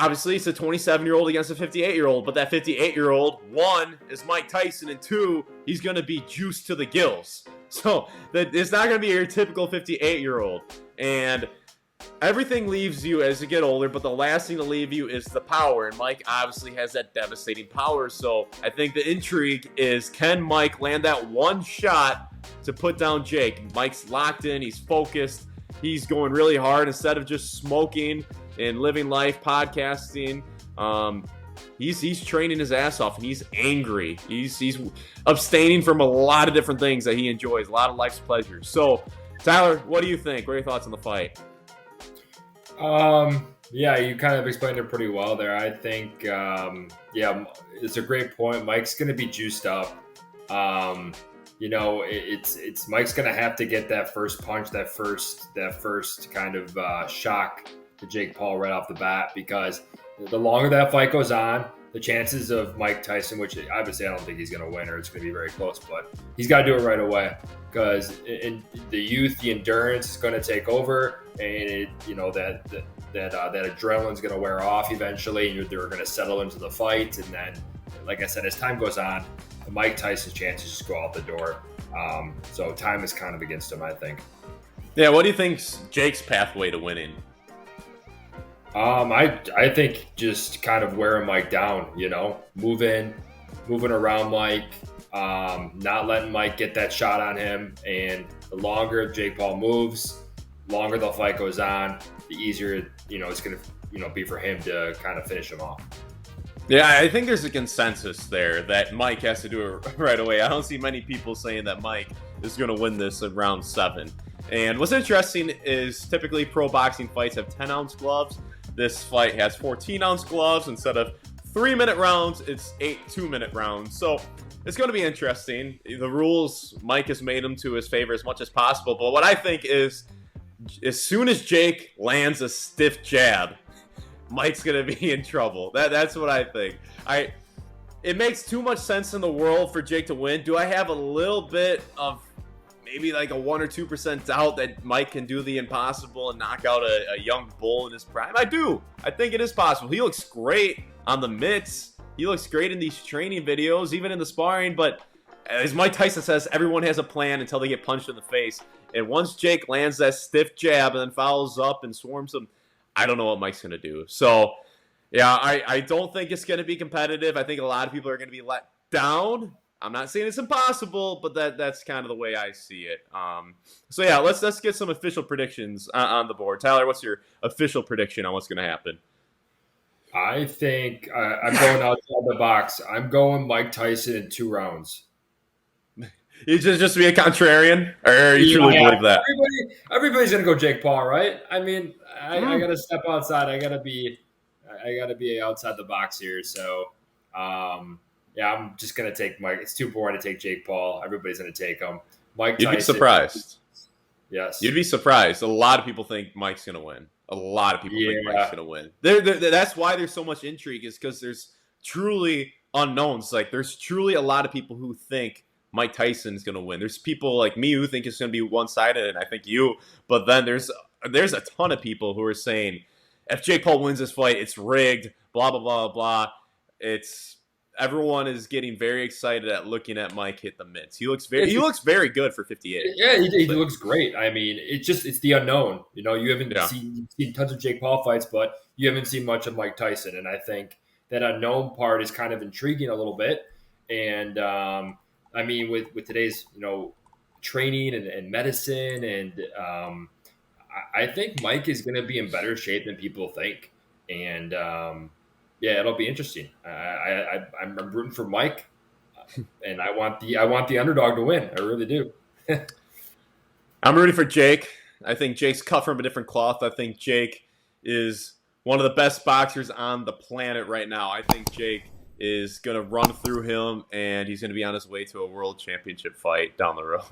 obviously it's a 27-year-old against a 58-year-old, but that 58-year-old, one, is Mike Tyson, and two, he's going to be juiced to the gills. So it's not going to be your typical 58-year-old. And everything leaves you as you get older, but the last thing to leave you is the power. And Mike obviously has that devastating power. So I think the intrigue is, can Mike land that one shot to put down Jake? Mike's locked in. He's focused. He's going really hard instead of just smoking and living life, podcasting. He's training his ass off, and he's angry. He's abstaining from a lot of different things that he enjoys, a lot of life's pleasures. So, Tyler, what do you think? What are your thoughts on the fight? Yeah, you kind of explained it pretty well there. I think, it's a great point. Mike's going to be juiced up. It's Mike's going to have to get that first punch, that first kind of shock to Jake Paul right off the bat, because the longer that fight goes on, the chances of Mike Tyson, which obviously I don't think he's going to win, or it's going to be very close, but he's got to do it right away, because in the youth, the endurance is going to take over, and that adrenaline's going to wear off eventually, and they're going to settle into the fight. And then, like I said, as time goes on, Mike Tyson's chances just go out the door. So time is kind of against him, I think. Yeah, what do you think's Jake's pathway to winning? I think just kind of wearing Mike down, moving around Mike, not letting Mike get that shot on him. And the longer Jake Paul moves, longer the fight goes on, the easier, it's going to, be for him to kind of finish him off. Yeah, I think there's a consensus there that Mike has to do it right away. I don't see many people saying that Mike is going to win this in round 7. And what's interesting is typically pro boxing fights have 10-ounce gloves. This fight has 14-ounce gloves. Instead of 3-minute rounds, it's 8 2-minute rounds. So it's going to be interesting. The rules, Mike has made them to his favor as much as possible. But what I think is, as soon as Jake lands a stiff jab, Mike's going to be in trouble. That's what I think. It makes too much sense in the world for Jake to win. Do I have a little bit of maybe like a 1 or 2% doubt that Mike can do the impossible and knock out a young bull in his prime? I do. I think it is possible. He looks great on the mitts. He looks great in these training videos, even in the sparring. But as Mike Tyson says, everyone has a plan until they get punched in the face. And once Jake lands that stiff jab and then follows up and swarms him, I don't know what Mike's going to do. So, yeah, I don't think it's going to be competitive. I think a lot of people are going to be let down. I'm not saying it's impossible, but that's kind of the way I see it. So, yeah, let's get some official predictions on the board. Tyler, what's your official prediction on what's going to happen? I think I'm going outside the box. I'm going Mike Tyson in 2 rounds. You just to be a contrarian, or you truly believe that? Everybody's gonna go Jake Paul, right? I mean, I gotta step outside. I gotta be outside the box here. So, I'm just gonna take Mike. It's too boring to take Jake Paul. Everybody's gonna take him. Mike Tyson. You'd be surprised. Yes, you'd be surprised. A lot of people think Mike's gonna win. A lot of people think Mike's gonna win. That's why there's so much intrigue, is because there's truly unknowns. Like, there's truly a lot of people who think Mike Tyson's going to win. There's people like me who think it's going to be one-sided, and I think you. But then there's a ton of people who are saying, if Jake Paul wins this fight, it's rigged, blah, blah, blah, blah. Everyone is getting very excited at looking at Mike hit the mitts. He looks very good for 58. Yeah, he looks great. I mean, it's the unknown. You haven't seen tons of Jake Paul fights, but you haven't seen much of Mike Tyson. And I think that unknown part is kind of intriguing a little bit. And, I mean, with today's, training and medicine, and I think Mike is going to be in better shape than people think. And, it'll be interesting. I'm rooting for Mike, and I want the underdog to win. I really do. I'm rooting for Jake. I think Jake's cut from a different cloth. I think Jake is one of the best boxers on the planet right now. I think Jake is going to run through him, and he's going to be on his way to a world championship fight down the road.